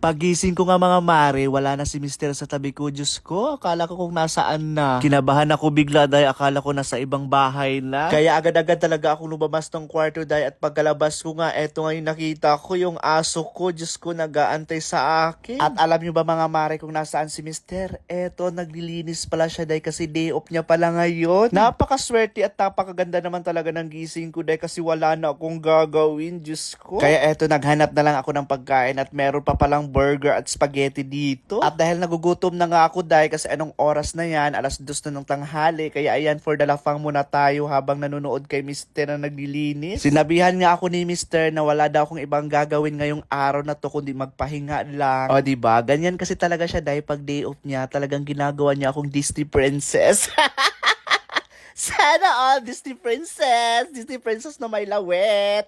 Pagising ko nga mga mare, wala na si Mister sa tabi ko. Diyos ko, akala ko kung nasaan na. Kinabahan ako bigla dahil akala ko nasa ibang bahay na. Kaya agad-agad talaga ako lumabas ng kwarto dahil at pagkalabas ko nga, eto nga yung nakita ko, yung aso ko. Diyos ko, nag-aantay sa akin. At alam nyo ba mga mare kung nasaan si Mister? Eto, naglilinis pala siya dahil kasi day off niya pala ngayon. Napakaswerte at napakaganda naman talaga ng gising ko dahil kasi wala na akong gagawin. Diyos ko. Kaya eto, naghanap na lang ako ng pagkain at meron pa palang burger at spaghetti dito. At dahil nagugutom na nga ako dahil kasi anong oras na yan, 2:00 na ng tanghali. Kaya ayan, for the lafang muna tayo habang nanonood kay Mister na naglilinis. Sinabihan nga ako ni Mister na wala daw akong ibang gagawin ngayong araw na to kundi magpahinga lang. O diba, ganyan kasi talaga siya dahil pag day off niya, talagang ginagawa niya akong Disney princess. Sana all Disney princess na may lawet.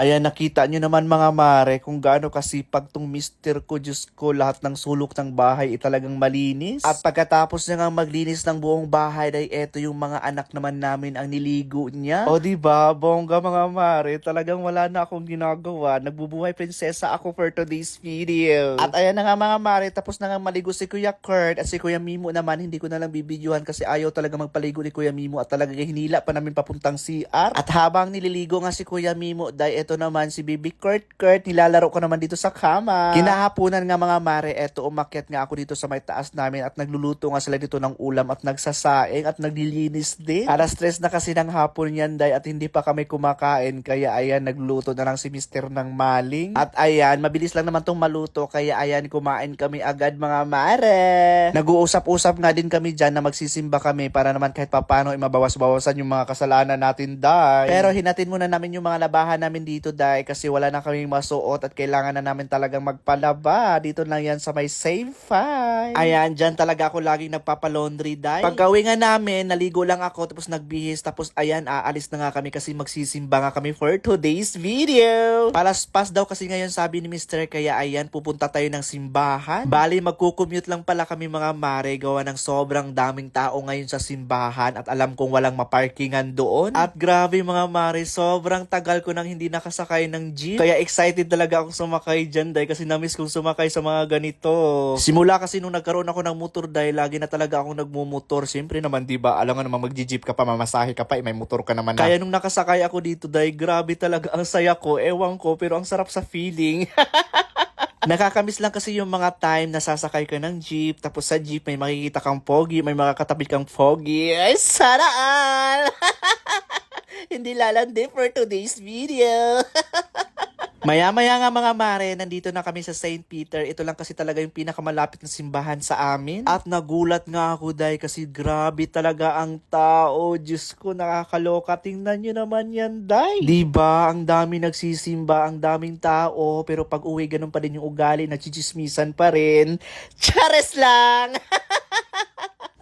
Ayan, nakita nyo naman mga mare kung gaano kasipag tong mister ko. Diyos ko, lahat ng sulok ng bahay talagang malinis. At pagkatapos niya nga maglinis ng buong bahay, ay eto yung mga anak naman namin ang niligo niya. O diba, bongga mga mare, talagang wala na akong ginagawa. Nagbubuhay prinsesa ako for today's video. At ayan na nga mga mare, tapos na nga maligo si Kuya Kurt at si Kuya Mimo naman. Hindi ko na lang bibidyohan kasi ayaw talaga magpaligo ni Kuya Mimo at talaga hinila pa namin papuntang CR. At habang nililigo nga si Kuya Mimo, dahil ito naman si Baby Kurt, nilalaro ko naman dito sa kama. Kinahapunan nga mga mare, eto umakyat nga ako dito sa may taas namin at nagluluto nga sila dito ng ulam at nagsasaing at naglilinis din. 3:00 na kasi ng hapon yan day at hindi pa kami kumakain kaya ayan, nagluluto na lang si Mister ng maling. At ayan, mabilis lang naman tong maluto kaya ayan, kumain kami agad mga mare. Nag-uusap-usap nga din kami dyan na magsisimba kami para naman kahit papano mabawas-bawasan yung mga kasalanan natin day. Pero hinatin muna namin yung mga labahan namin dito dahil kasi wala na kaming masuot at kailangan na namin talagang magpalaba. Dito lang yan sa may Save 5. Ayan, dyan talaga ako laging nagpapalaundry dahil. Pagkawin nga namin, naligo lang ako tapos nagbihis tapos ayan, aalis na nga kami kasi magsisimba nga kami for today's video. Palaspas daw kasi ngayon sabi ni Mister kaya ayan, pupunta tayo ng simbahan. Bali, magkukommute lang pala kami mga mare gawa ng sobrang daming tao ngayon sa simbahan at alam kong walang maparkingan doon. At grabe mga mare, sobrang tagal ko nang hindi nakasakay ng jeep. Kaya excited talaga akong sumakay dyan dahil kasi namiss kong sumakay sa mga ganito. Simula kasi nung nagkaroon ako ng motor dahil lagi na talaga akong nagmumotor. Siyempre naman diba, alam nga naman magji-jeep ka pa, mamasahe ka pa, may motor ka naman na. Kaya nung nakasakay ako dito dahil grabe talaga ang saya ko. Ewan ko, pero ang sarap sa feeling. Nakakamiss lang kasi yung mga time na sasakay ka ng jeep, tapos sa jeep may makikita kang pogi, may makakatabi kang pogi. Ay, sana all! Hindi lalandi for today's video. Maya-maya nga mga mare, nandito na kami sa St. Peter. Ito lang kasi talaga yung pinakamalapit na simbahan sa amin. At nagulat nga ako dahil kasi grabe talaga ang tao. Diyos ko, nakakaloka. Tingnan nyo naman yan, day. Diba? Ang dami nagsisimba, ang daming tao. Pero pag uwi, ganun pa din yung ugali. Nagchichismisan pa rin. Chares lang!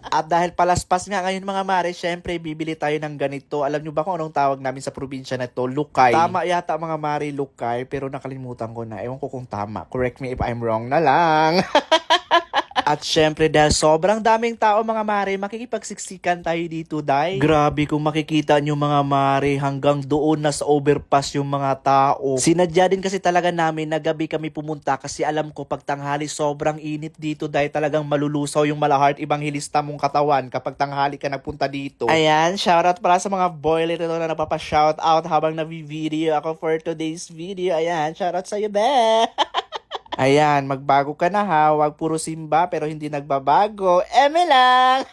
At dahil palaspas nga ngayon mga mare, syempre bibili tayo ng ganito. Alam nyo ba kung anong tawag namin sa probinsya na to? Lukay. Tama yata mga mare, lukay. Pero nakalimutan ko na. Ewan ko kung tama. Correct me if I'm wrong na lang. At syempre dahil sobrang daming tao mga mare, makikipagsiksikan tayo dito dahil. Grabe kung makikita nyo mga mare, hanggang doon na sa overpass yung mga tao. Sinadya din kasi talaga namin na gabi kami pumunta kasi alam ko pag tanghali sobrang init dito dahil talagang malulusaw yung malahart evangelista mong katawan kapag tanghali ka nagpunta dito. Ayan, shoutout pala sa mga boiler ito na napapa-shoutout habang navi-video ako for today's video. Ayan, shoutout sa'yo, be! Ayan, magbago ka na ha. Huwag puro simba pero hindi nagbabago. Eme lang!